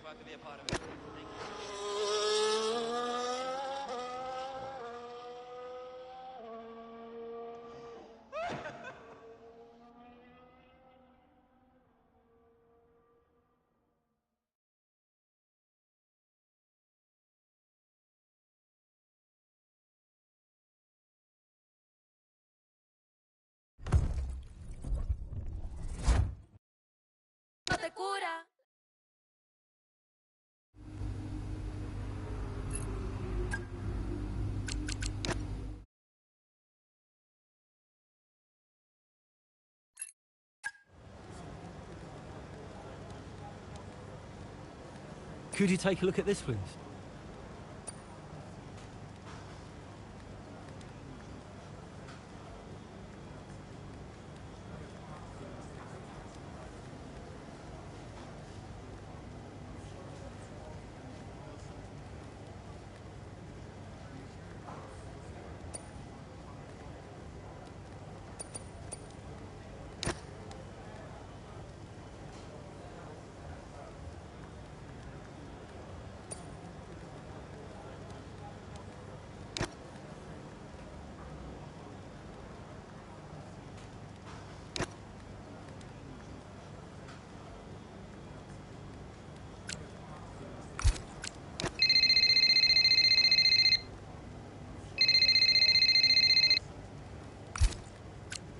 proud to be a part of it. Thank you. No te cura. Could you take a look at this, please?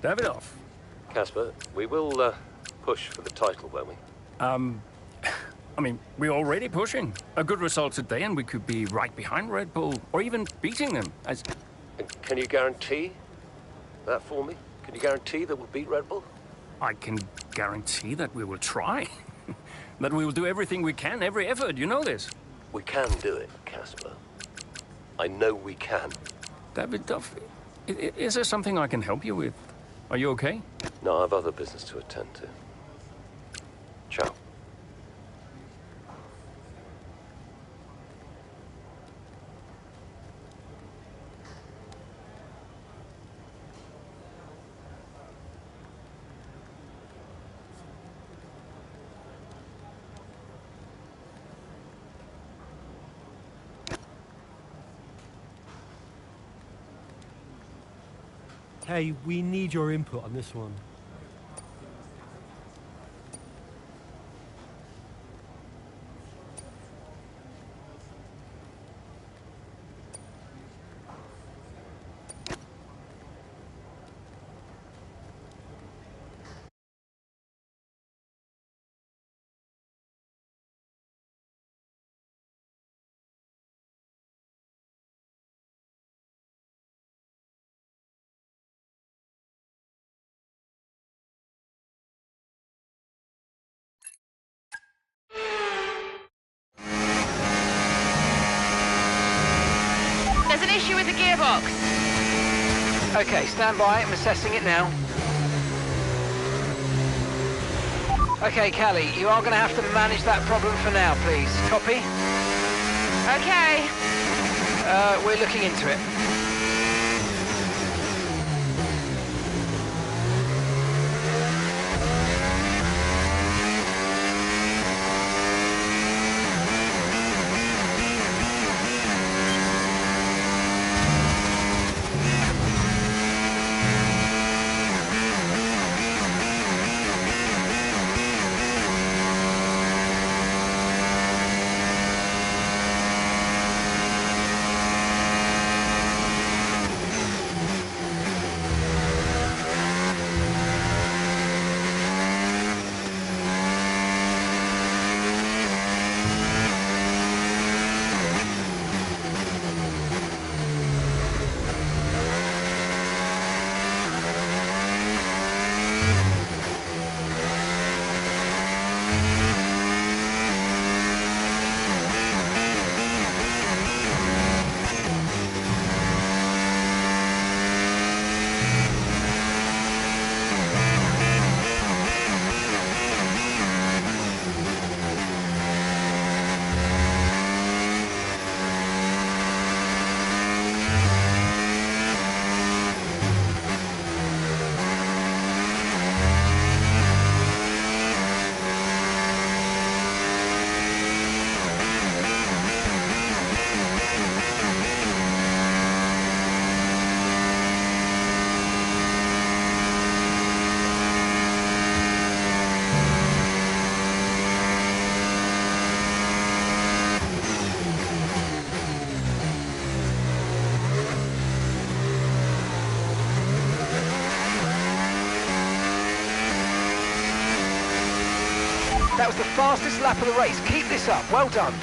Davidoff. Casper, we will push for the title, won't we? I mean, we're already pushing. A good result today and we could be right behind Red Bull, or even beating them. And can you guarantee that for me? Can you guarantee that we'll beat Red Bull? I can guarantee that we will try. That we will do everything we can, every effort, you know this. We can do it, Casper. I know we can. Davidoff, is there something I can help you with? Are you okay? No, I have other business to attend to. Ciao. Hey, we need your input on this one. There's an issue with the gearbox. Okay, stand by. I'm assessing it now. Okay, Callie, you are going to have to manage that problem for now, please. Copy? Okay. We're looking into it. That was the fastest lap of the race. Keep this up. Well done.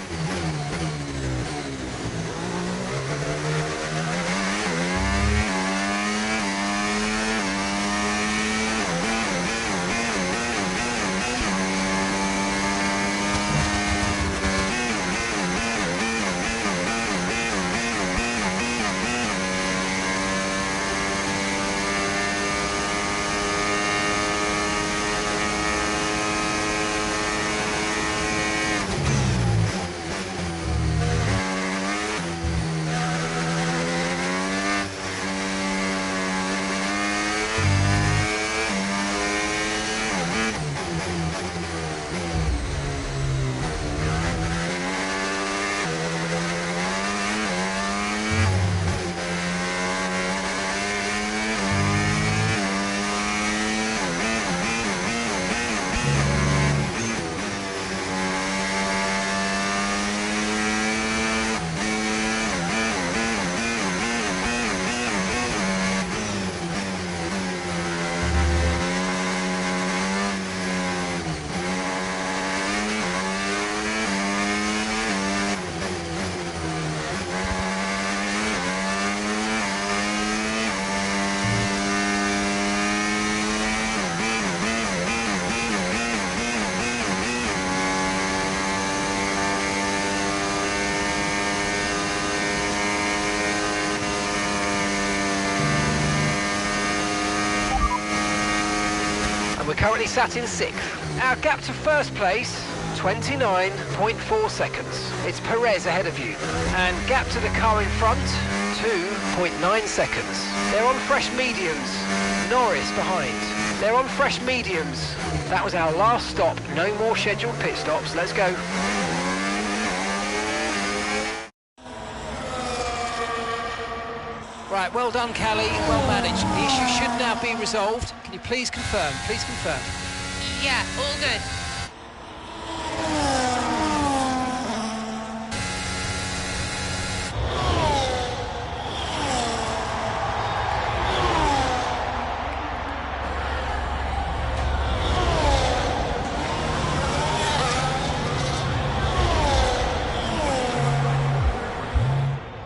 We're currently sat in 6th. Our gap to first place, 29.4 seconds. It's Perez ahead of you. And gap to the car in front, 2.9 seconds. They're on fresh mediums. Norris behind. They're on fresh mediums. That was our last stop. No more scheduled pit stops. Let's go. Right, well done, Callie. Well managed. The issue should now be resolved. Can you please confirm? Please confirm. Yeah, all good.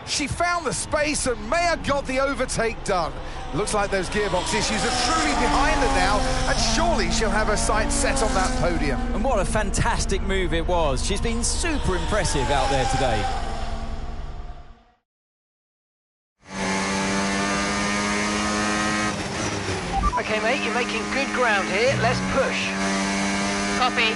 She found the space and Maya got the overtake done. Looks like those gearbox issues are truly behind her now, and surely she'll have her sights set on that podium. And what a fantastic move it was. She's been super impressive out there today. Okay, mate, you're making good ground here. Let's push. Copy.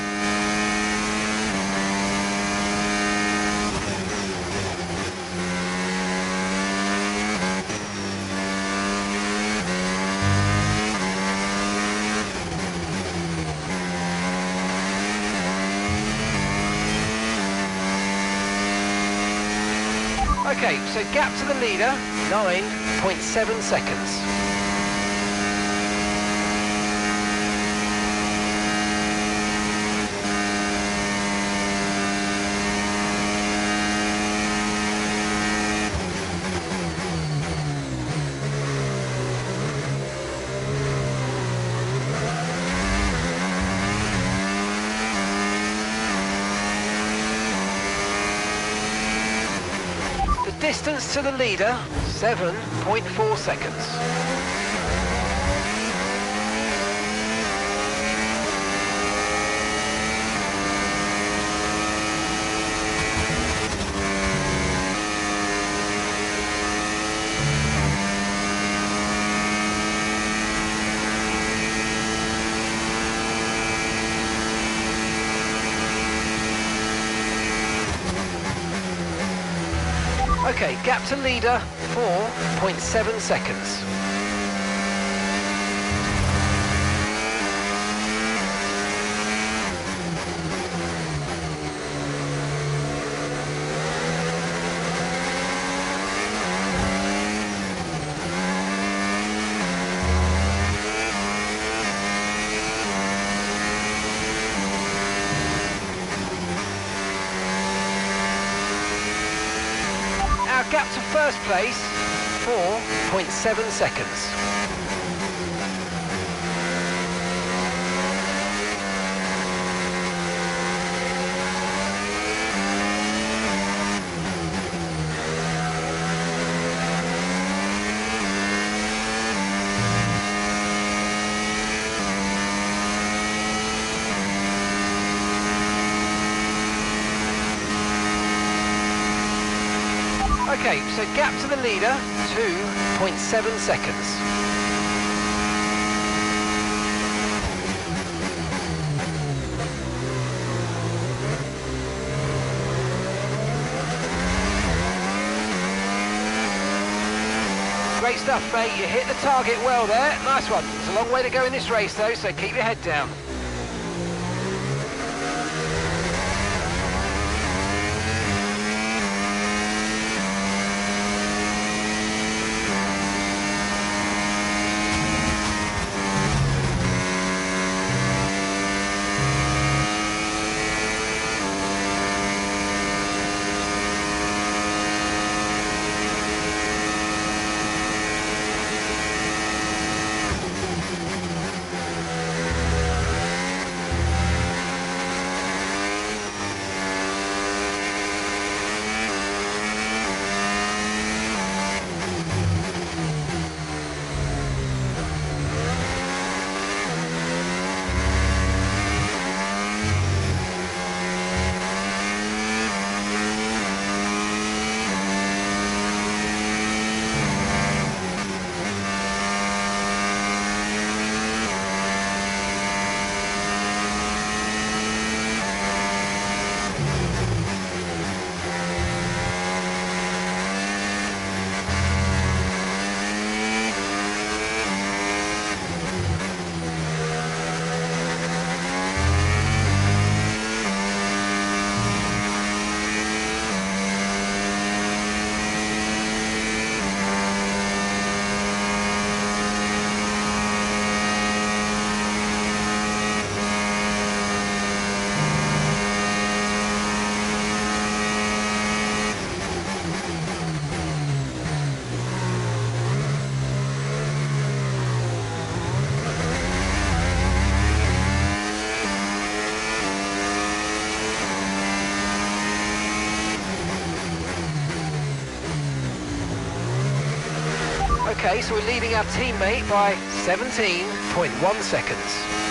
Okay, so gap to the leader, 9.7 seconds. Distance to the leader, 7.4 seconds. Okay, gap to leader, 4.7 seconds. Our gap to first place, 4.7 seconds. Okay, so gap to the leader, 2.7 seconds. Great stuff, mate. You hit the target well there. Nice one. There's a long way to go in this race, though, so keep your head down. Okay, so we're leading our teammate by 17.1 seconds.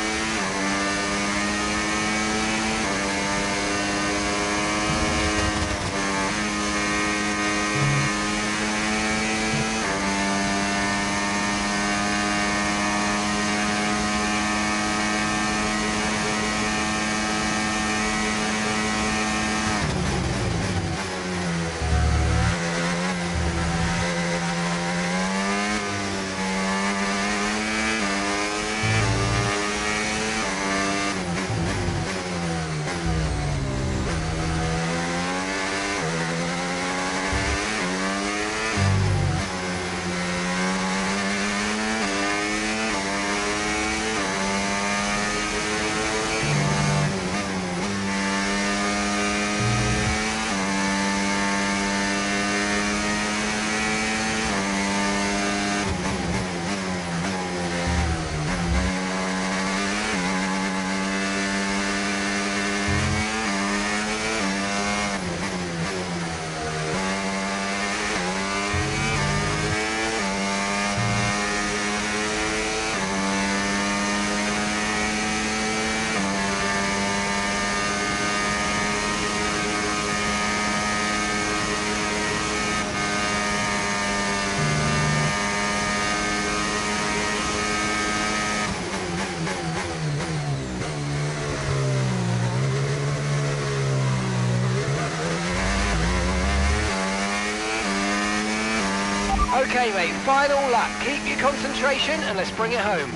Okay, mate, final lap. Keep your concentration and let's bring it home.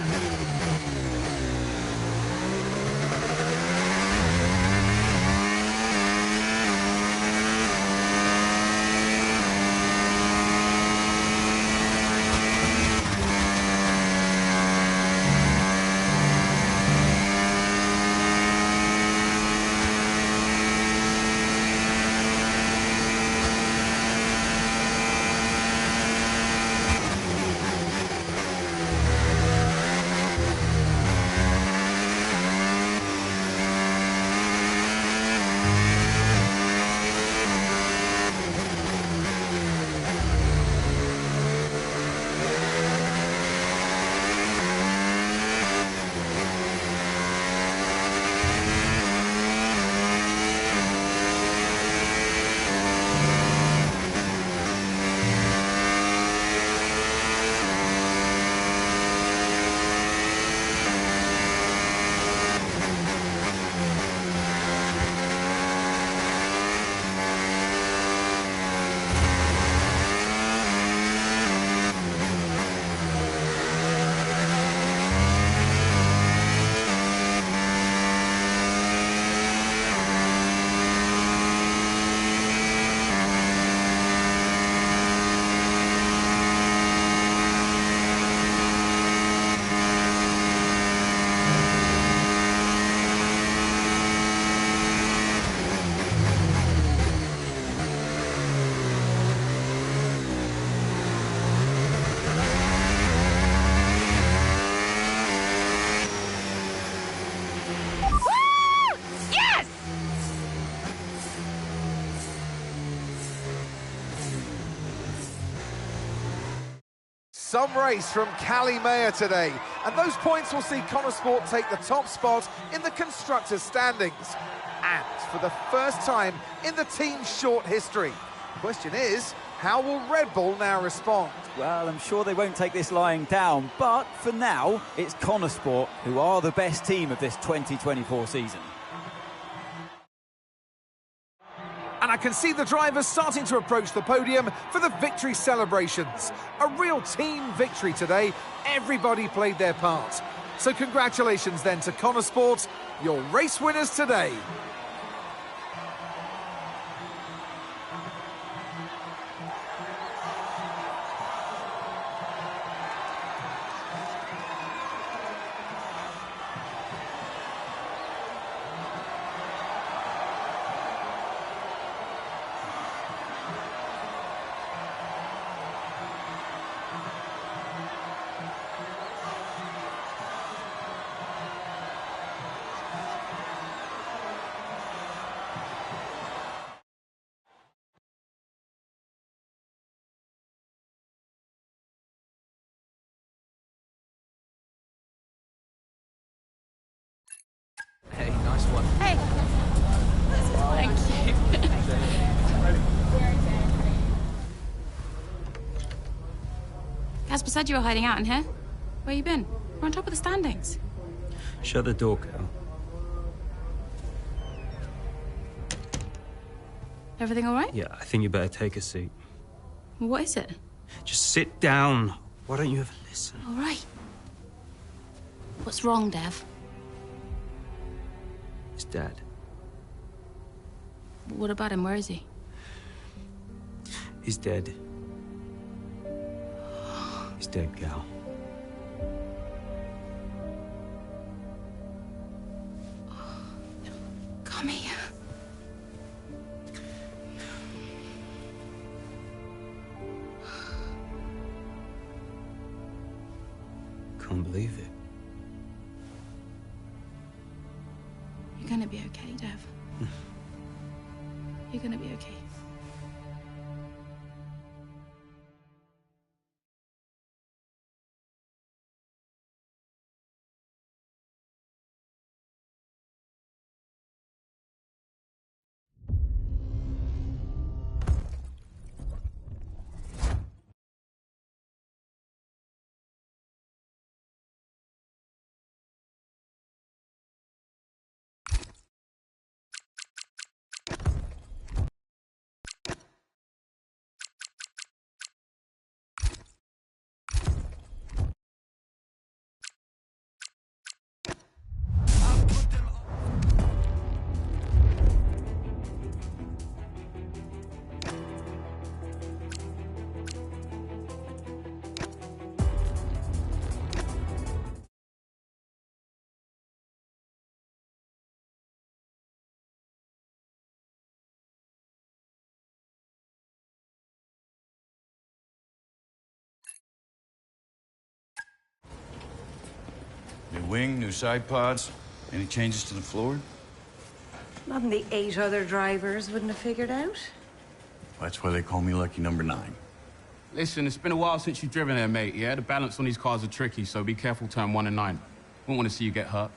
Some race from Callie Mayer today, and those points will see Connor Sport take the top spot in the constructors' standings. And for the first time in the team's short history. The question is, how will Red Bull now respond? Well, I'm sure they won't take this lying down, but for now, it's Connor Sport who are the best team of this 2024 season. And I can see the drivers starting to approach the podium for the victory celebrations. A real team victory today. Everybody played their part. So congratulations then to Connor Sport, your race winners today. Hey, nice one. Hey. Thank you. Casper said you were hiding out in here. Where you been? We're on top of the standings. Shut the door, Cal. Everything all right? Yeah, I think you better take a seat. What is it? Just sit down. Why don't you ever listen? All right. What's wrong, Dev? It's Dad. What about him? Where is he? He's dead. He's dead, Cal. Come here. Can't believe it. You're gonna be okay, Dev. You're gonna be okay. New wing, new side pods. Any changes to the floor? Nothing the 8 other drivers wouldn't have figured out. That's why they call me Lucky Number 9. Listen, it's been a while since you've driven there, mate, yeah? The balance on these cars are tricky, so be careful turn 1 and 9. Wouldn't want to see you get hurt.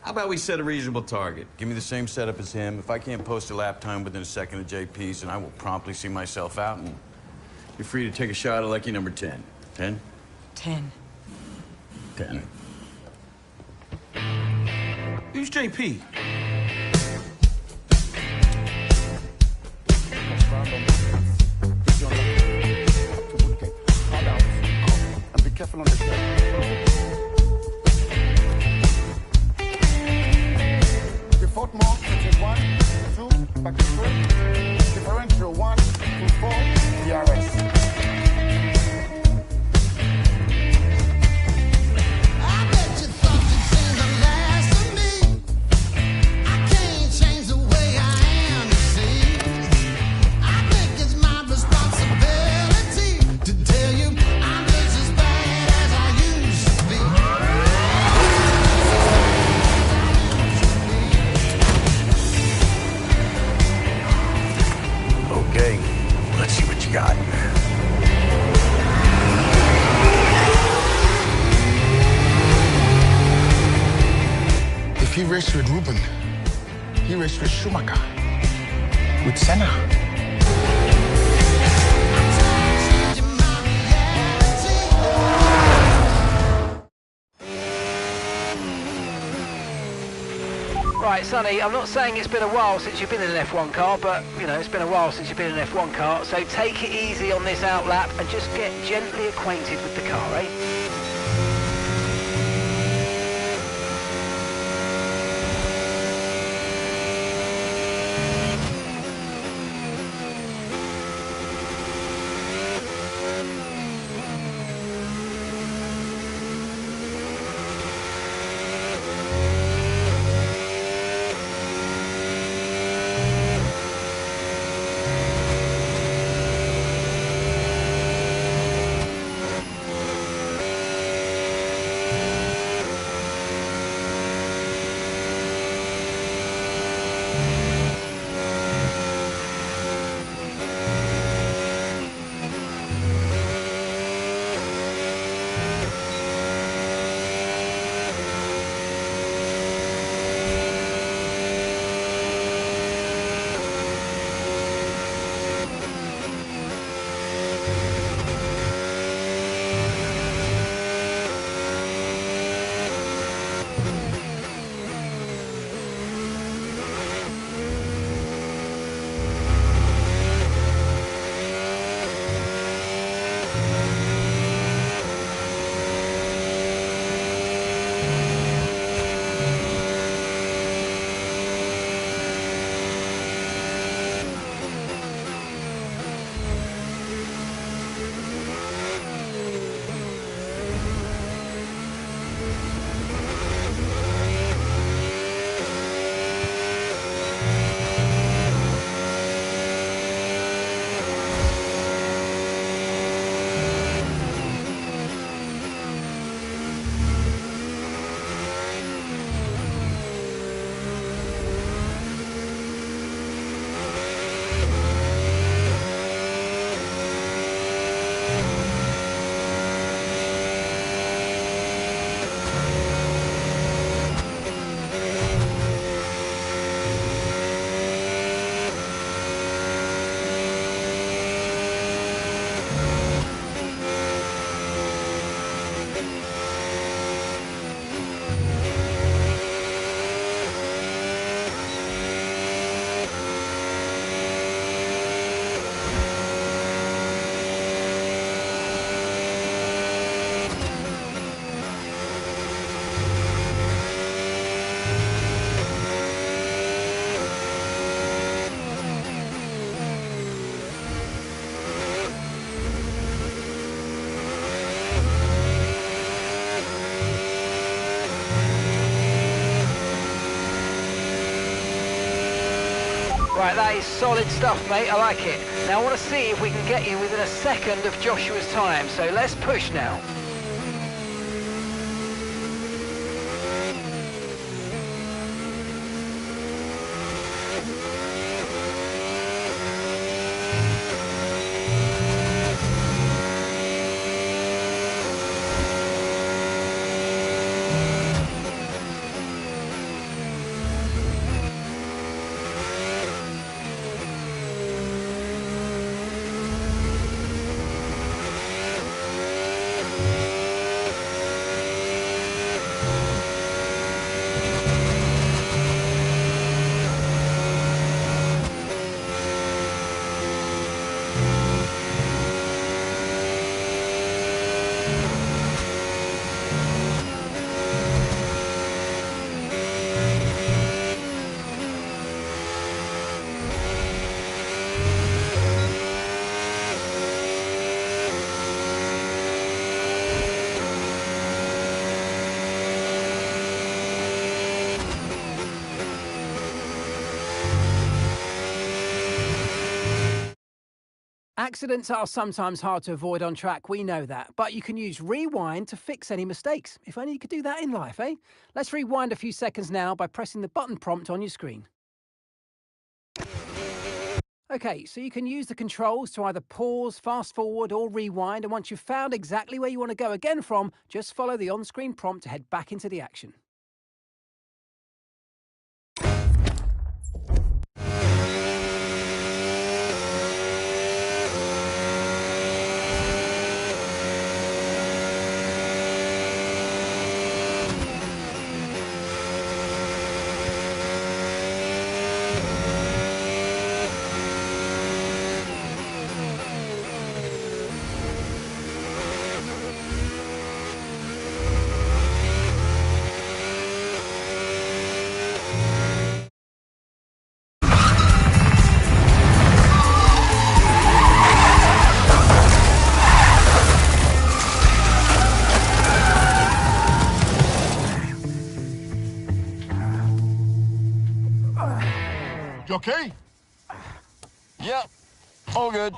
How about we set a reasonable target? Give me the same setup as him. If I can't post a lap time within a second of JP's, then I will promptly see myself out, and you're free to take a shot at Lucky Number 10. 10? 10. 10. Who's JP? And be careful on the stairs. The fourth more, which is 1, 2, back to 3. Differential 1, 2, 4, DRS. Responsibility to tell you I'm just as bad as I used he raced with Ruben, he raced with Schumacher, with Senna. Right, Sonny, I'm not saying it's been a while since you've been in an F1 car, but, you know, it's been a while since you've been in an F1 car, so take it easy on this outlap and just get gently acquainted with the car, eh? Right, that is solid stuff, mate. I like it. Now I want to see if we can get you within a second of Joshua's time, so let's push now. Accidents are sometimes hard to avoid on track, we know that, but you can use Rewind to fix any mistakes. If only you could do that in life, eh? Let's rewind a few seconds now by pressing the button prompt on your screen. Okay, so you can use the controls to either pause, fast forward or rewind, and once you've found exactly where you want to go again from, just follow the on-screen prompt to head back into the action. You okay? Yeah, all good.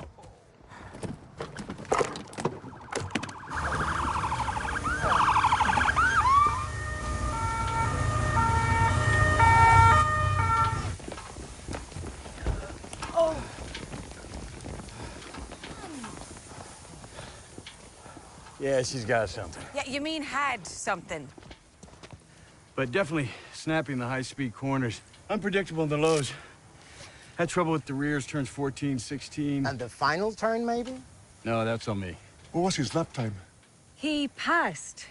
Yeah, she's got something. Yeah, you mean had something. But definitely snappy in the high-speed corners. Unpredictable in the lows. Had trouble with the rears, turns 14, 16. And the final turn, maybe? No, that's on me. What was his lap time? He passed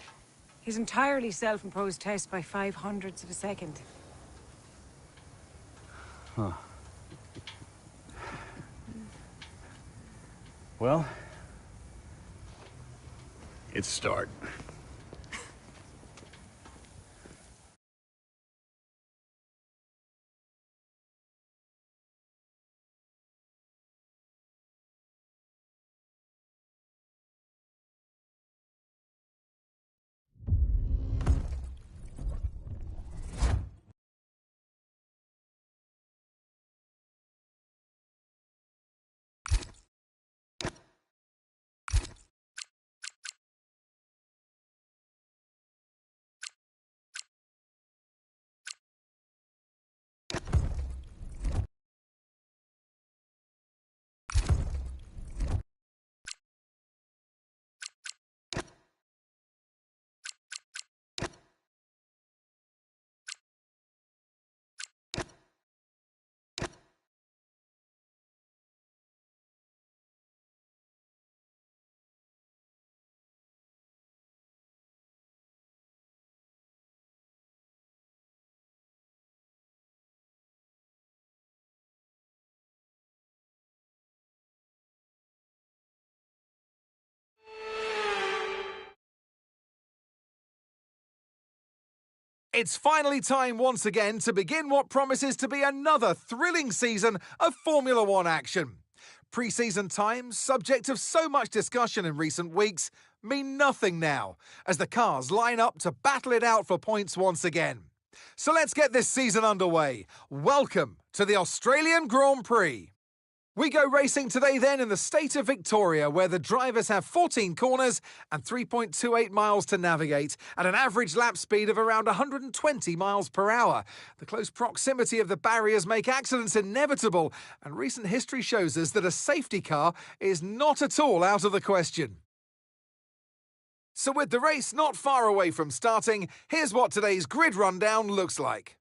his entirely self-imposed test by 0.05 of a second. Huh. Well, it's start. It's finally time once again to begin what promises to be another thrilling season of Formula One action. Pre-season times, subject of so much discussion in recent weeks, mean nothing now, as the cars line up to battle it out for points once again. So let's get this season underway. Welcome to the Australian Grand Prix. We go racing today then in the state of Victoria, where the drivers have 14 corners and 3.28 miles to navigate at an average lap speed of around 120 miles per hour. The close proximity of the barriers make accidents inevitable, and recent history shows us that a safety car is not at all out of the question. So with the race not far away from starting, here's what today's grid rundown looks like.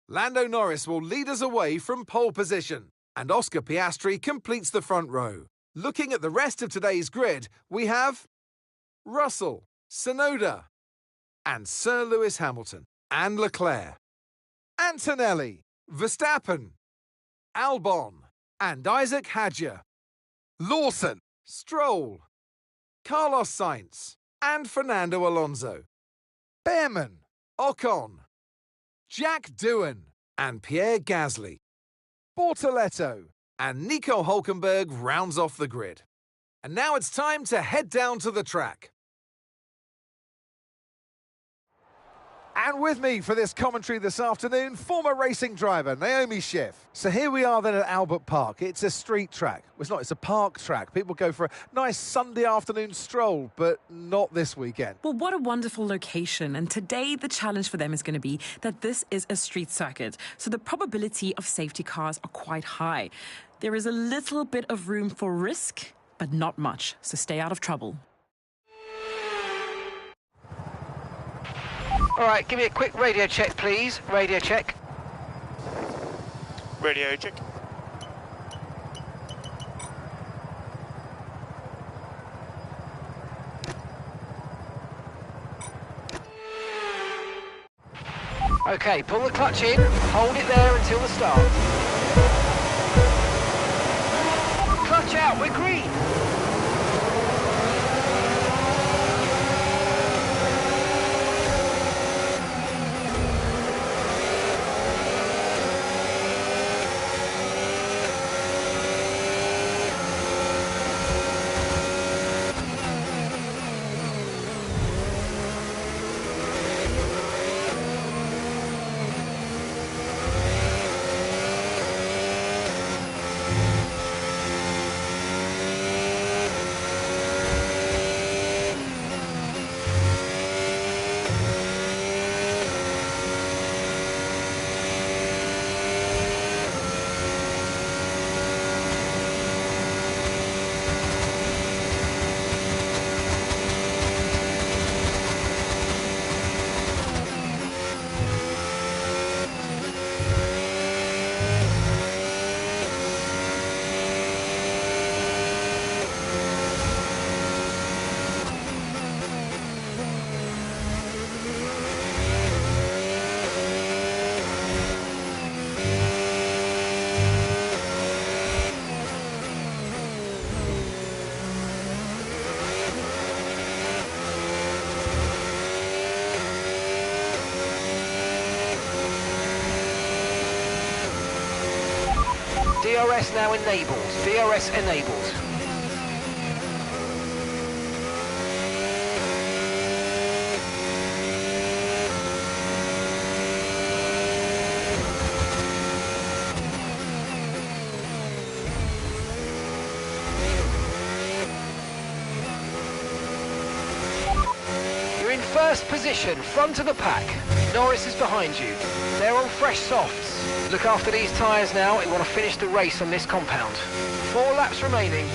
Lando Norris will lead us away from pole position, and Oscar Piastri completes the front row. Looking at the rest of today's grid, we have Russell, Tsunoda, and Sir Lewis Hamilton, and Leclerc, Antonelli, Verstappen, Albon, and Isaac Hadjar, Lawson, Stroll, Carlos Sainz, and Fernando Alonso, Behrman, Ocon, Jack Doohan and Pierre Gasly, Bortoletto and Nico Hülkenberg rounds off the grid. And now it's time to head down to the track. And with me for this commentary this afternoon, former racing driver Naomi Schiff. So here we are then at Albert Park. It's a street track. Well, it's not, it's a park track. People go for a nice Sunday afternoon stroll, but not this weekend. Well, what a wonderful location. And today the challenge for them is going to be that this is a street circuit. So the probability of safety cars are quite high. There is a little bit of room for risk, but not much. So stay out of trouble. All right, give me a quick radio check, please. Radio check. Radio check. Okay, pull the clutch in, hold it there until the start. Clutch out, we're green. DRS now enabled. DRS enabled. First position, front of the pack. Norris is behind you. They're on fresh softs. Look after these tyres now. We want to finish the race on this compound. 4 laps remaining.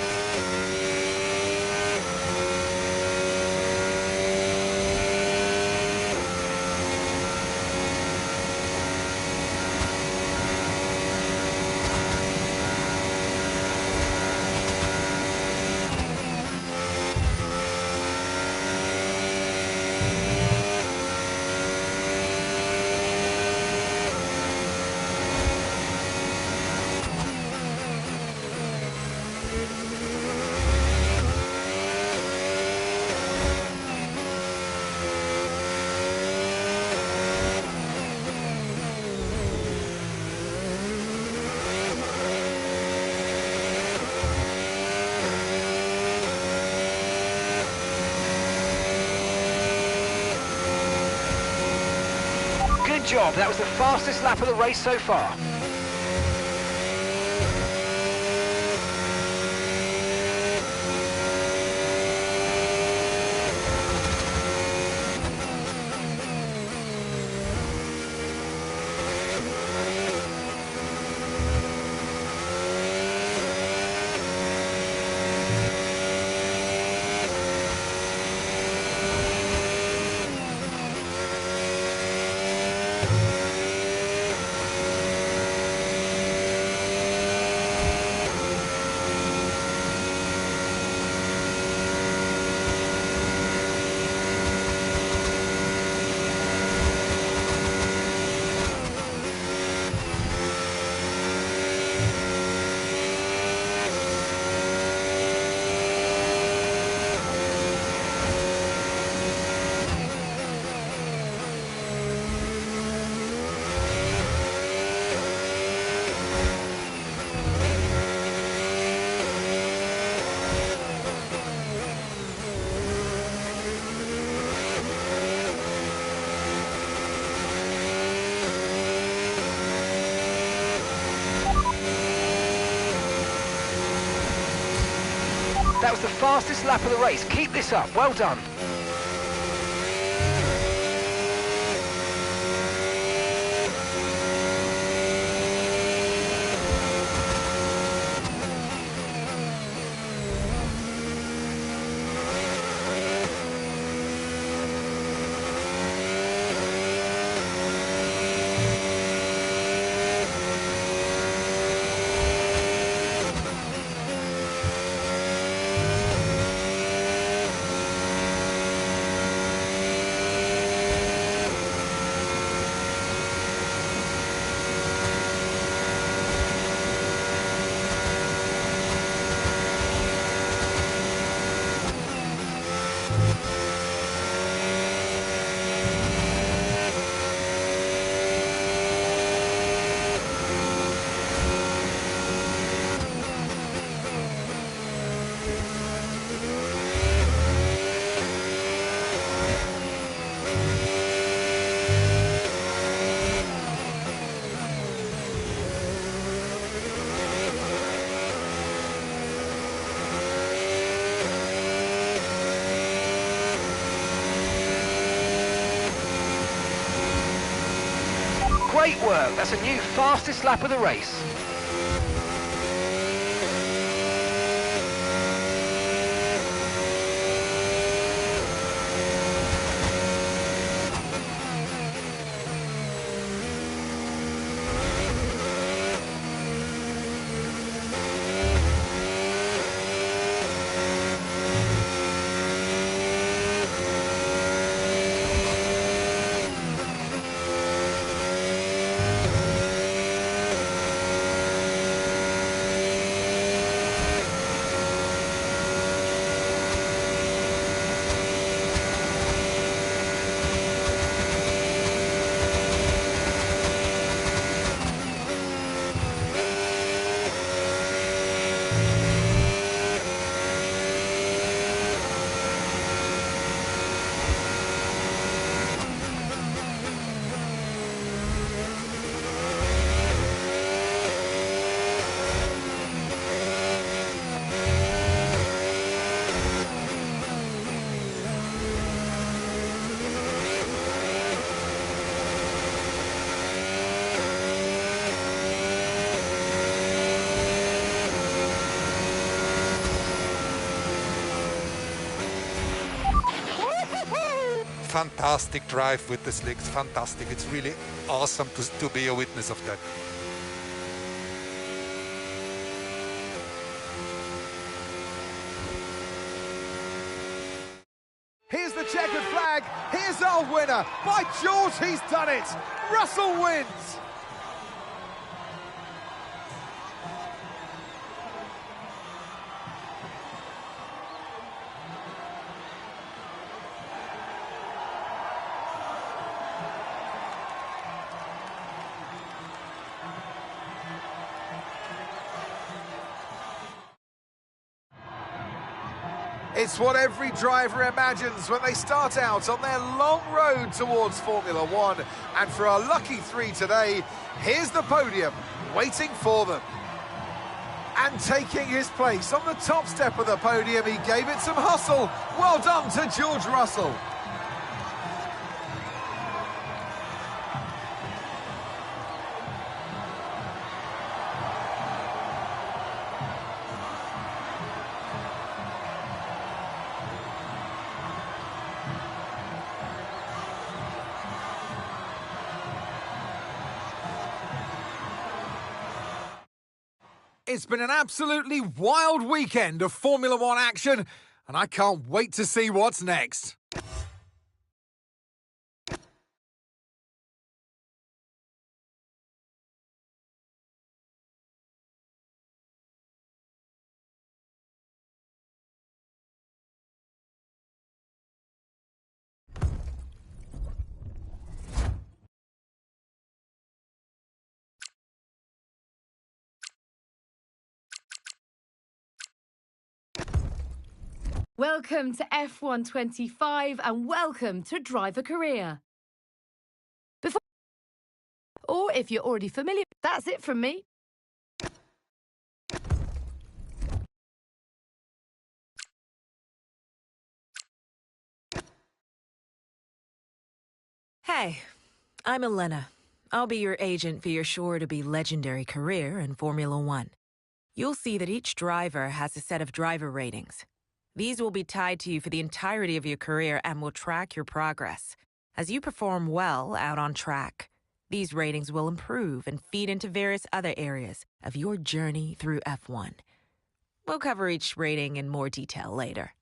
Good job, that was the fastest lap of the race so far. That was the fastest lap of the race. Keep this up. Well done. Great work. That's a new fastest lap of the race. fantastic drive with the slicks, fantastic. It's really awesome to be a witness of that. Here's the checkered flag. Here's our winner. By George, he's done it. Russell wins. It's what every driver imagines when they start out on their long road towards Formula One. And for our lucky three today, here's the podium waiting for them. And taking his place on the top step of the podium, he gave it some hustle. Well done to George Russell. It's been an absolutely wild weekend of Formula One action, and I can't wait to see what's next. Welcome to F1 25 and welcome to Driver Career. Or if you're already familiar, that's it from me. Hey, I'm Elena. I'll be your agent for your sure-to-be legendary career in Formula One. You'll see that each driver has a set of driver ratings. These will be tied to you for the entirety of your career and will track your progress. As you perform well out on track, these ratings will improve and feed into various other areas of your journey through F1. We'll cover each rating in more detail later.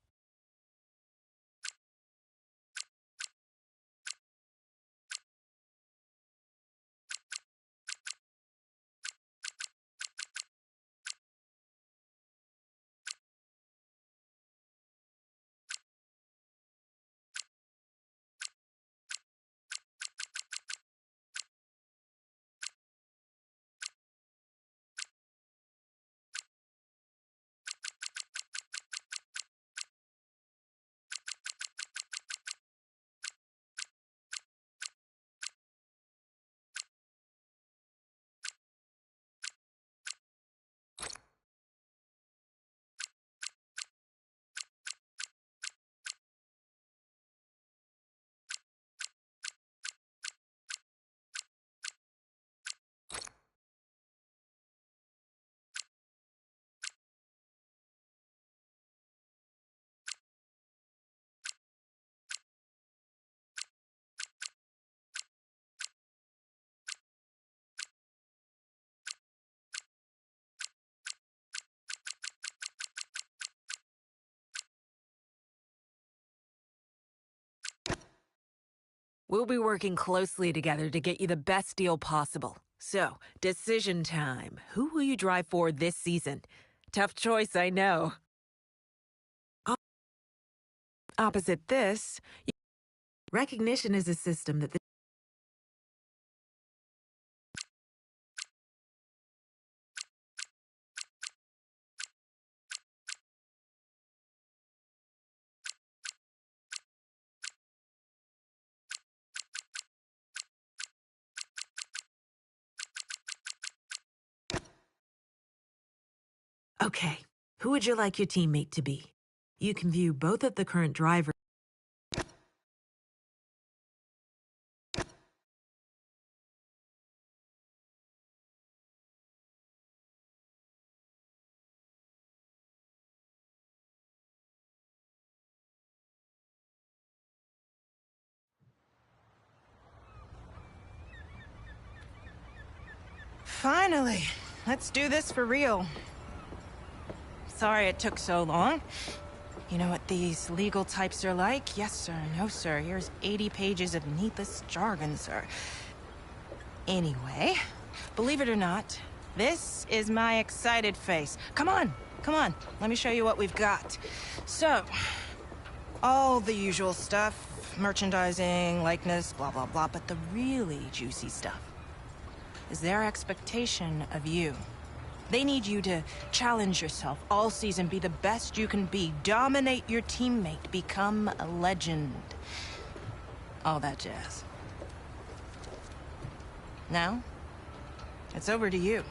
We'll be working closely together to get you the best deal possible. So, decision time. Who will you drive for this season? Tough choice, I know. Opposite this, recognition is a system that Okay, who would you like your teammate to be? You can view both of the current drivers. Finally. Let's do this for real. Sorry it took so long. You know what these legal types are like? Yes, sir. No, sir. Here's 80 pages of needless jargon, sir. Anyway, believe it or not, this is my excited face. Come on, come on. Let me show you what we've got. So, all the usual stuff. Merchandising, likeness, blah, blah, blah. But the really juicy stuff is their expectation of you. They need you to challenge yourself all season, be the best you can be, dominate your teammate, become a legend. All that jazz. Now, it's over to you.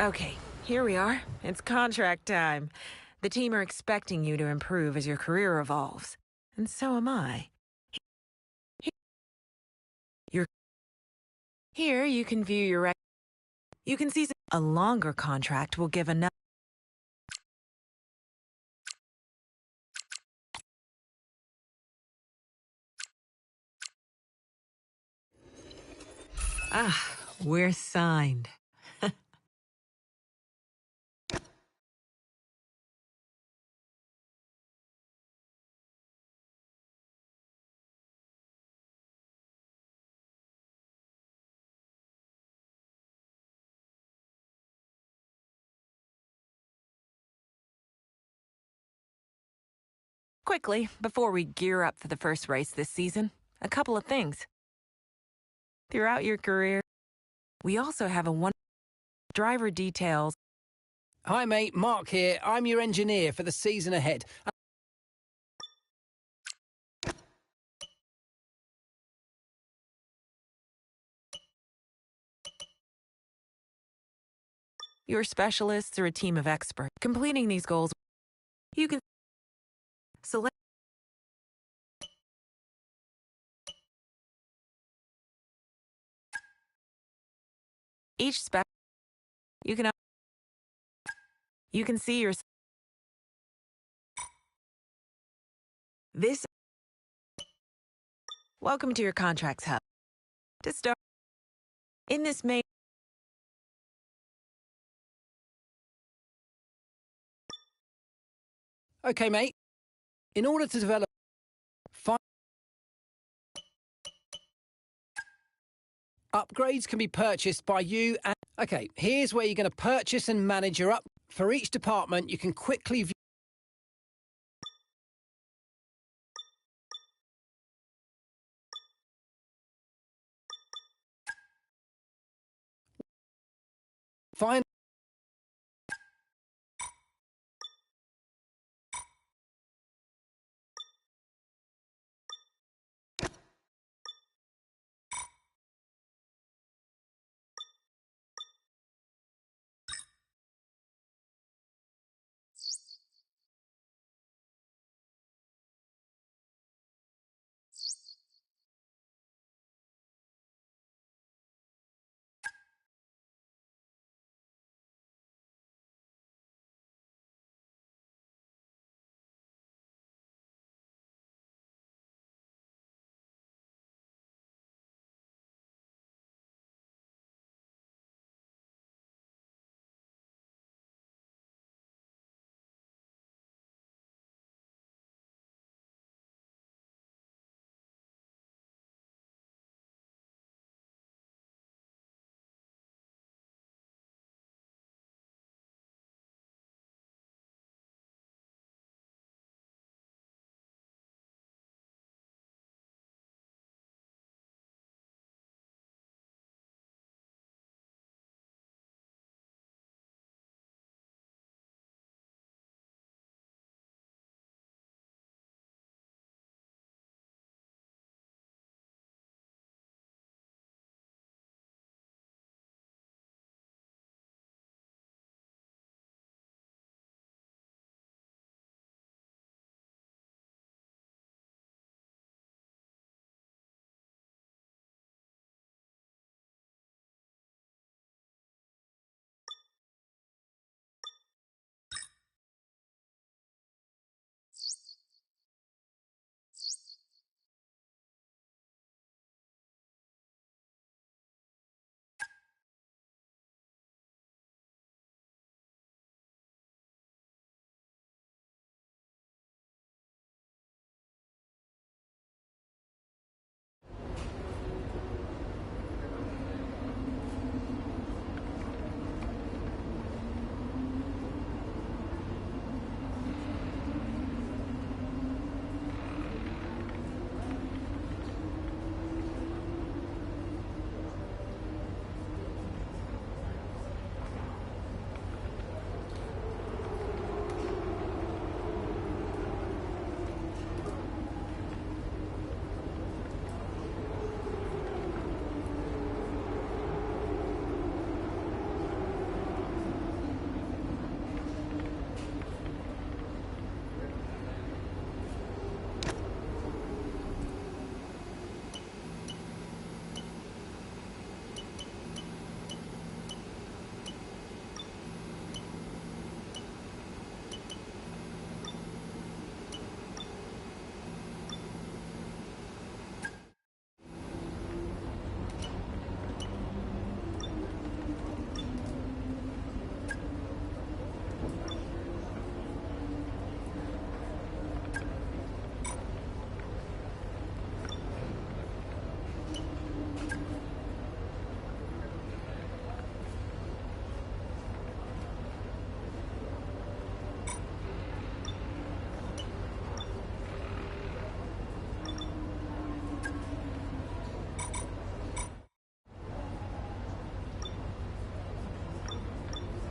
Okay, here we are. It's contract time. The team are expecting you to improve as your career evolves. And so am I. Here you can view your You can see a longer contract will give enough. Ah, we're signed. Quickly, before we gear up for the first race this season, a couple of things. Throughout your career, we also have a one driver details. Hi mate, Mark here. I'm your engineer for the season ahead. Your specialists are a team of experts. Completing these goals, you can select each spec. You can see your this. Welcome to your contracts hub. To start in this main. Okay, mate. In order to develop upgrades can be purchased by you and... Okay, here's where you're going to purchase and manage your up... For each department, you can quickly view... Find...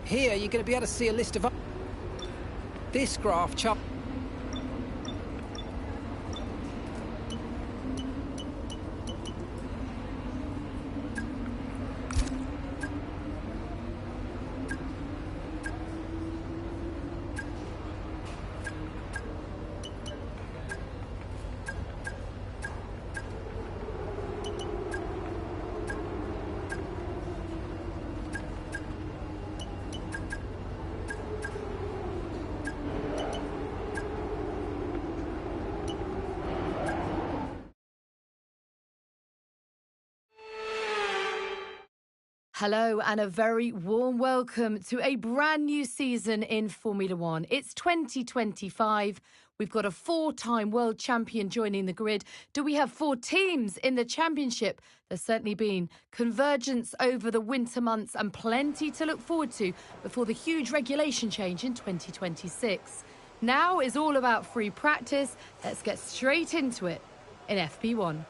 Here, you're going to be able to see a list of... This graph chart... Hello and a very warm welcome to a brand new season in Formula One. It's 2025. We've got a four-time world champion joining the grid. Do we have four teams in the championship? There's certainly been convergence over the winter months and plenty to look forward to before the huge regulation change in 2026. Now is all about free practice. Let's get straight into it in FP1.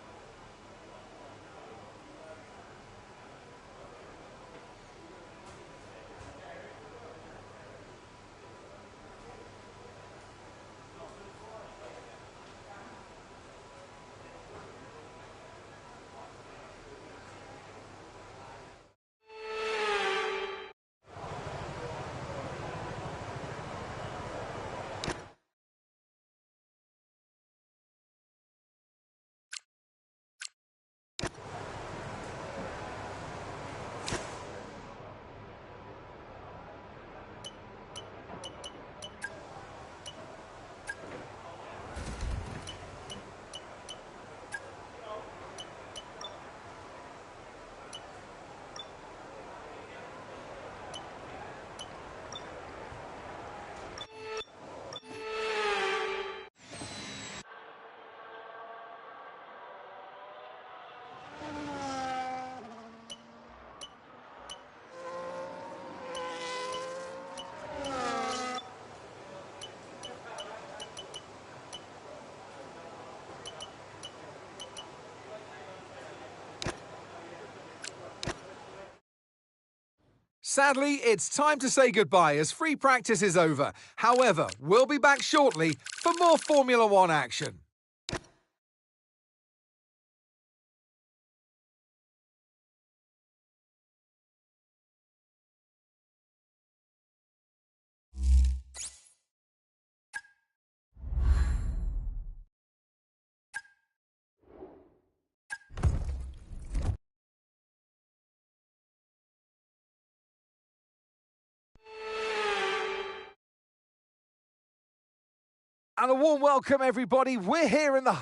Sadly, it's time to say goodbye as free practice is over. However, we'll be back shortly for more Formula One action. And a warm welcome, everybody. We're here in the...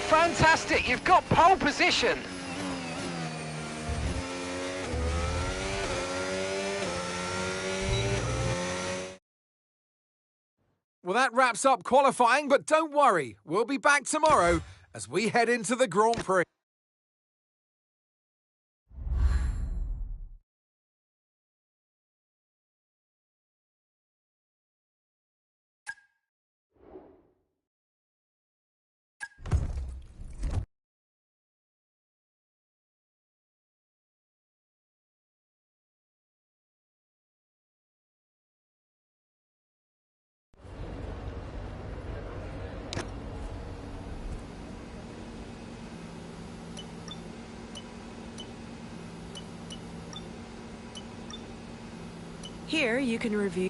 Fantastic, you've got pole position. Well, that wraps up qualifying, but don't worry, we'll be back tomorrow as we head into the Grand Prix. Here you can review.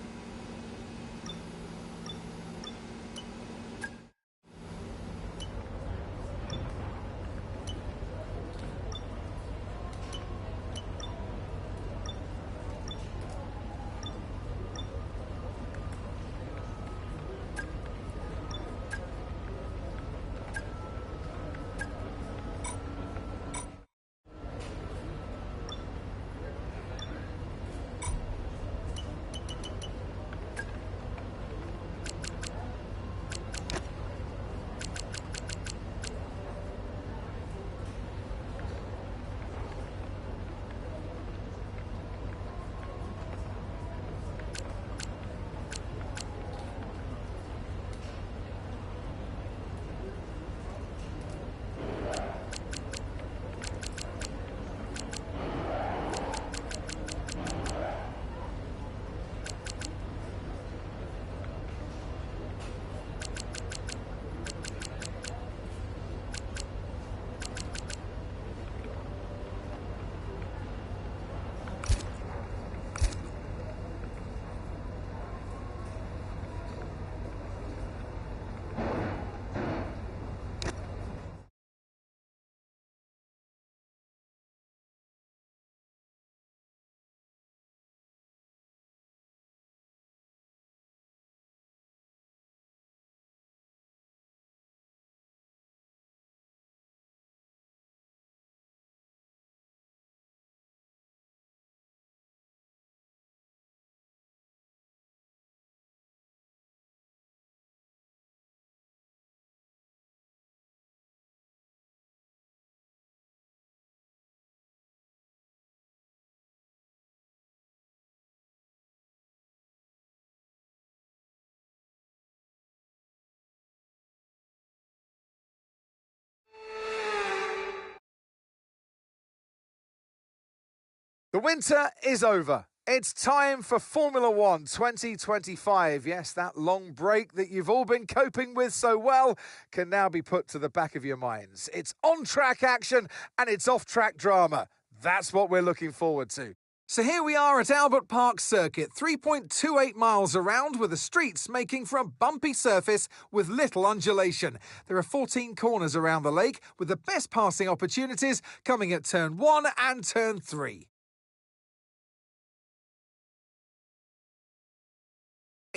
The winter is over. It's time for Formula One 2025. Yes, that long break that you've all been coping with so well can now be put to the back of your minds. It's on-track action and it's off-track drama. That's what we're looking forward to. So here we are at Albert Park Circuit, 3.28 miles around, with the streets making for a bumpy surface with little undulation. There are 14 corners around the lake, with the best passing opportunities coming at turn 1 and turn 3.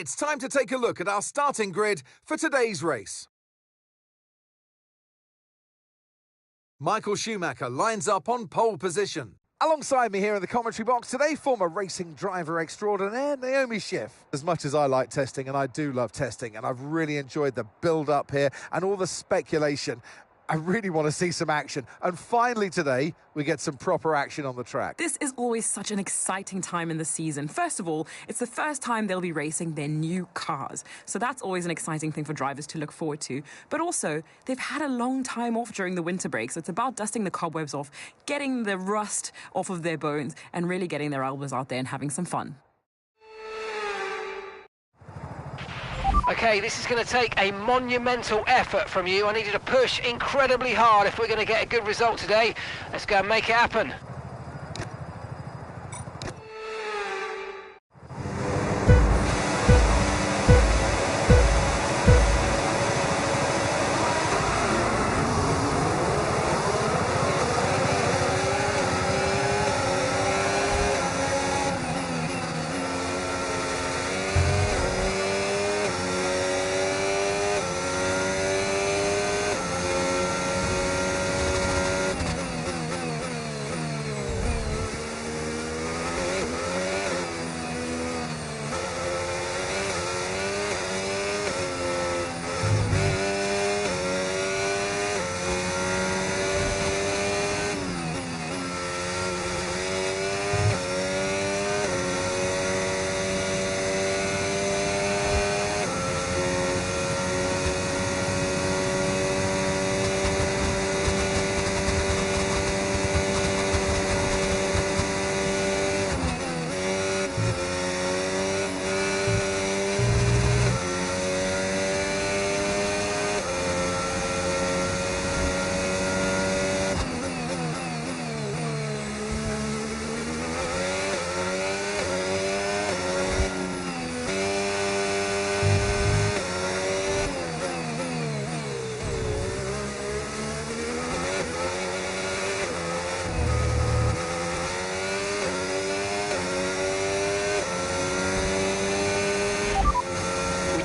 It's time to take a look at our starting grid for today's race. Michael Schumacher lines up on pole position. Alongside me here in the commentary box today, former racing driver extraordinaire Naomi Schiff. As much as I like testing, and I do love testing, and I've really enjoyed the build-up here and all the speculation, I really want to see some action. And finally today, we get some proper action on the track. This is always such an exciting time in the season. First of all, it's the first time they'll be racing their new cars. So that's always an exciting thing for drivers to look forward to. But also, they've had a long time off during the winter break. So it's about dusting the cobwebs off, getting the rust off of their bones, and really getting their elbows out there and having some fun. Okay, this is going to take a monumental effort from you. I need you to push incredibly hard if we're going to get a good result today. Let's go and make it happen.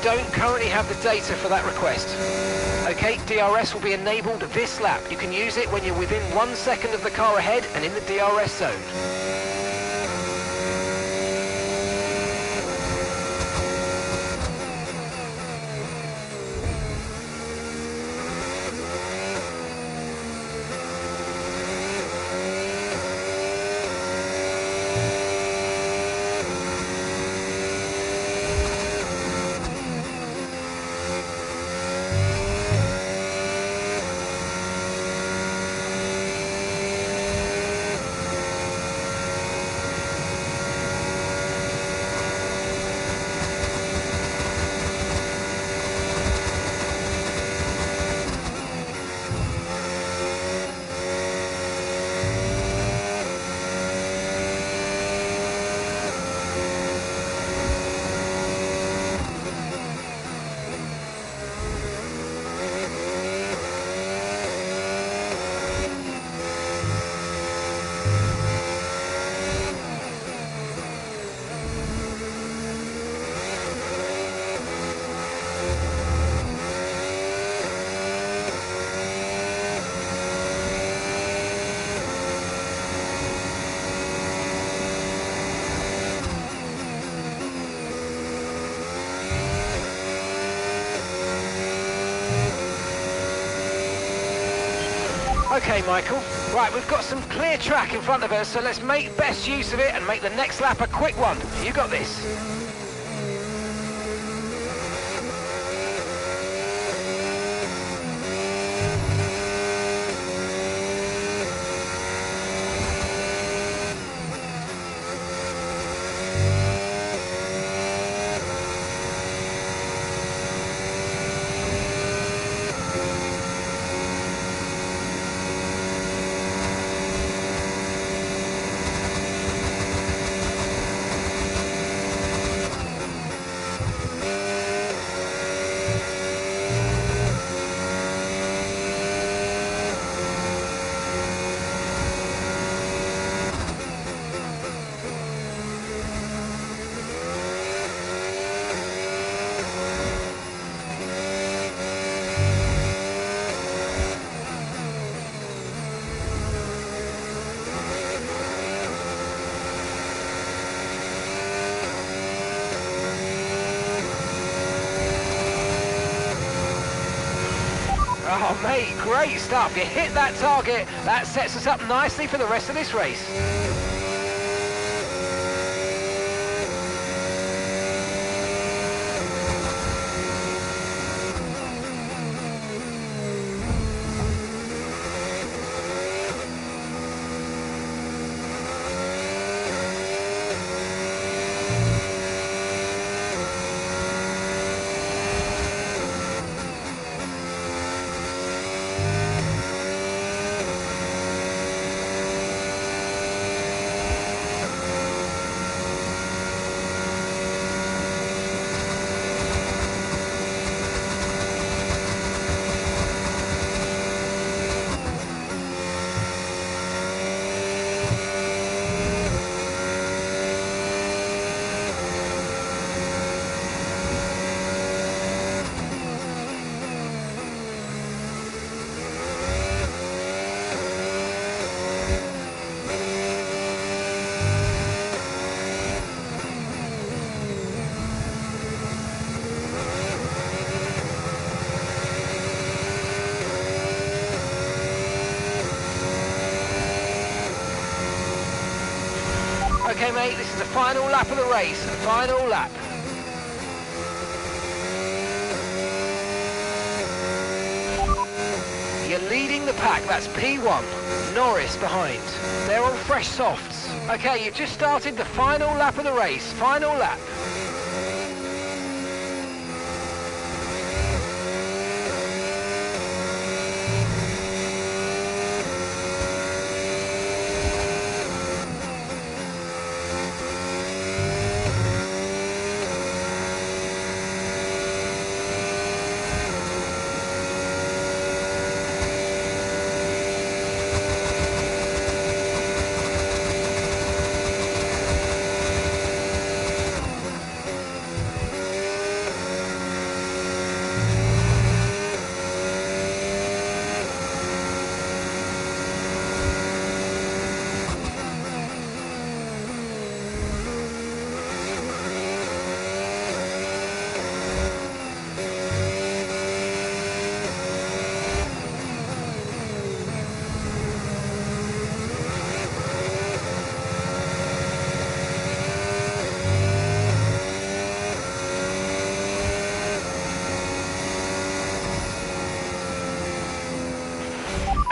don't currently have the data for that request. Okay, DRS will be enabled this lap. You can use it when you're within 1 second of the car ahead and in the DRS zone. Okay, Michael. Right, we've got some clear track in front of us, so let's make best use of it and make the next lap a quick one. You got this. Oh, mate, great stuff. You hit that target. That sets us up nicely for the rest of this race. Okay, mate, this is the final lap of the race. Final lap. You're leading the pack. That's P1. Norris behind. They're on fresh softs. Okay, you've just started the final lap of the race. Final lap.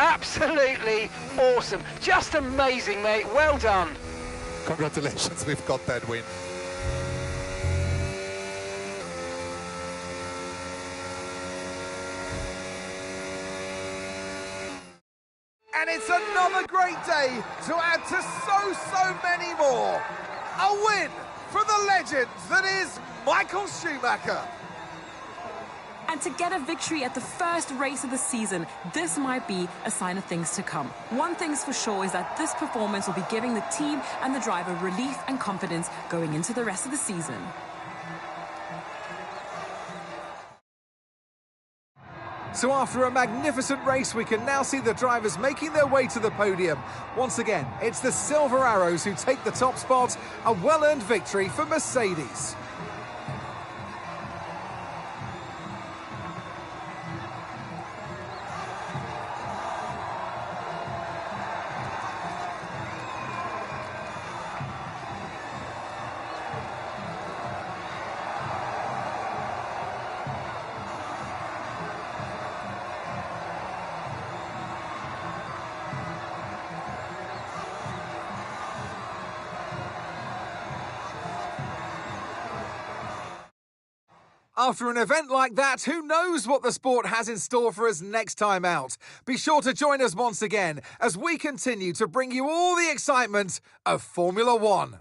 Absolutely awesome. Just amazing, mate. Well done. Congratulations, we've got that win. And it's another great day to add to so many more. A win for the legend that is Michael Schumacher. And to get a victory at the first race of the season, this might be a sign of things to come. One thing's for sure is that this performance will be giving the team and the driver relief and confidence going into the rest of the season. So after a magnificent race, we can now see the drivers making their way to the podium. Once again, it's the Silver Arrows who take the top spot, a well-earned victory for Mercedes. After an event like that, who knows what the sport has in store for us next time out? Be sure to join us once again as we continue to bring you all the excitement of Formula One.